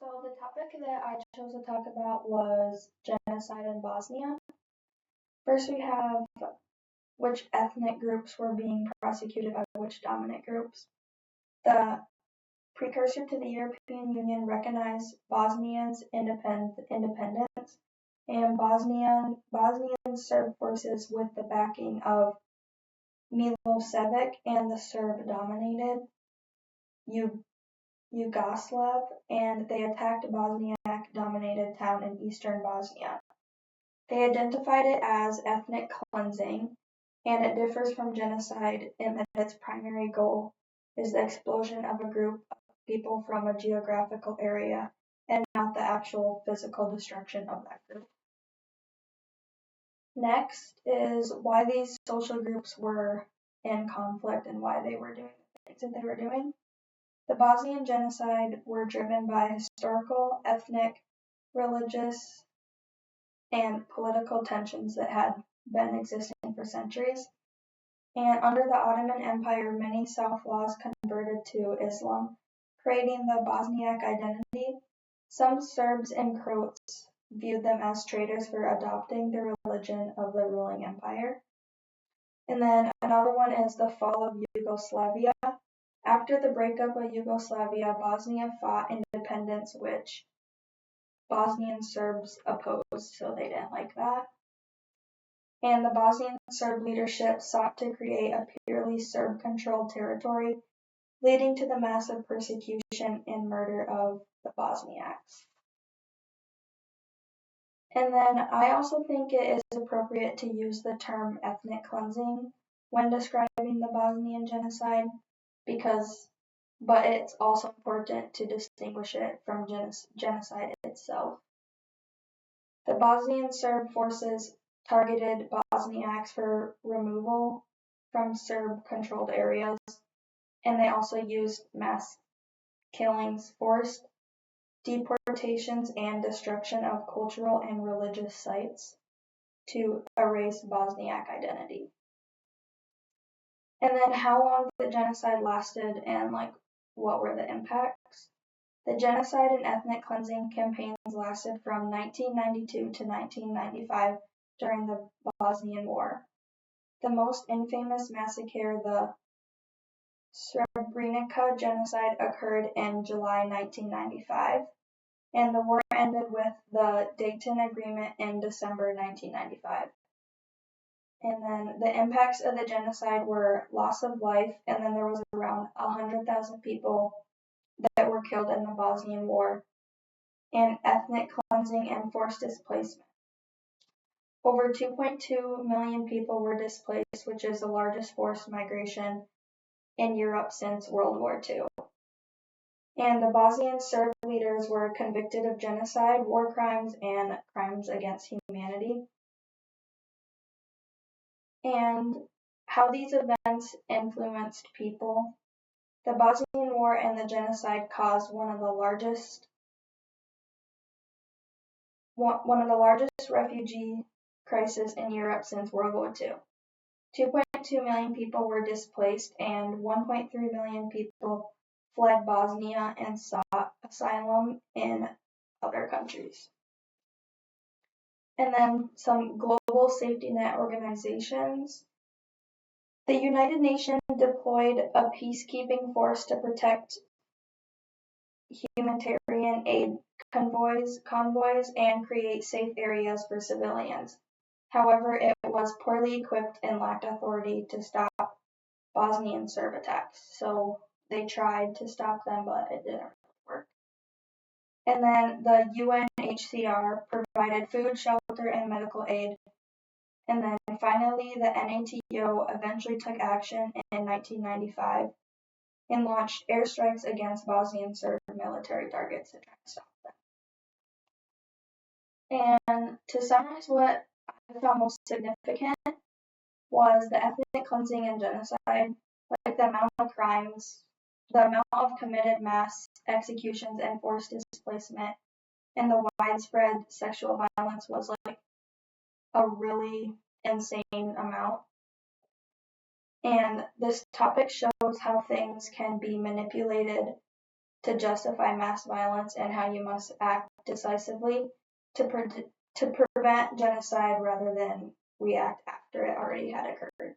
So the topic that I chose to talk about was genocide in Bosnia. First, we have which ethnic groups were being prosecuted by which dominant groups. The precursor to the European Union recognized Bosnia's independence, and Bosnian Serb forces, with the backing of Milosevic and the Serb-dominated Yugoslav, and they attacked a Bosniak-dominated town in eastern Bosnia. They identified it as ethnic cleansing, and it differs from genocide in that its primary goal is the expulsion of a group of people from a geographical area and not the actual physical destruction of that group. Next is why these social groups were in conflict and why they were doing the things that they were doing. The Bosnian genocide were driven by historical, ethnic, religious, and political tensions that had been existing for centuries. And under the Ottoman Empire, many South laws converted to Islam, creating the Bosniak identity. Some Serbs and Croats viewed them as traitors for adopting the religion of the ruling empire. And then another one is the fall of Yugoslavia. After the breakup of Yugoslavia, Bosnia fought independence, which Bosnian Serbs opposed, so they didn't like that. And the Bosnian Serb leadership sought to create a purely Serb-controlled territory, leading to the massive persecution and murder of the Bosniaks. And then I also think it is appropriate to use the term ethnic cleansing when describing the Bosnian genocide, but it's also important to distinguish it from genocide itself. The Bosnian Serb forces targeted Bosniaks for removal from Serb-controlled areas, and they also used mass killings, forced deportations, and destruction of cultural and religious sites to erase Bosniak identity. And then how long the genocide lasted and what were the impacts? The genocide and ethnic cleansing campaigns lasted from 1992 to 1995 during the Bosnian War. The most infamous massacre, the Srebrenica genocide, occurred in July 1995, and the war ended with the Dayton Agreement in December 1995. And then the impacts of the genocide were loss of life, and then there was around 100,000 people that were killed in the Bosnian War, and ethnic cleansing and forced displacement. Over 2.2 million people were displaced, which is the largest forced migration in Europe since World War II. And the Bosnian Serb leaders were convicted of genocide, war crimes, and crimes against humanity. And how these events influenced people. The Bosnian War and the genocide caused one of the largest refugee crises in Europe since World War II. 2.2 million people were displaced, and 1.3 million people fled Bosnia and sought asylum in other countries. And then some global safety net organizations. The United Nations deployed a peacekeeping force to protect humanitarian aid convoys and create safe areas for civilians. However, it was poorly equipped and lacked authority to stop Bosnian Serb attacks. So they tried to stop them, but it didn't really work. And then the UNHCR provided food, shelter, and medical aid. And then finally, the NATO eventually took action in 1995 and launched airstrikes against Bosnian Serb military targets to try to stop them. And to summarize, what I found most significant was the ethnic cleansing and genocide, like the amount of crimes, the amount of committed mass executions and forced displacement, and the widespread sexual violence was like a really insane amount. And this topic shows how things can be manipulated to justify mass violence and how you must act decisively to prevent genocide rather than react after it already had occurred.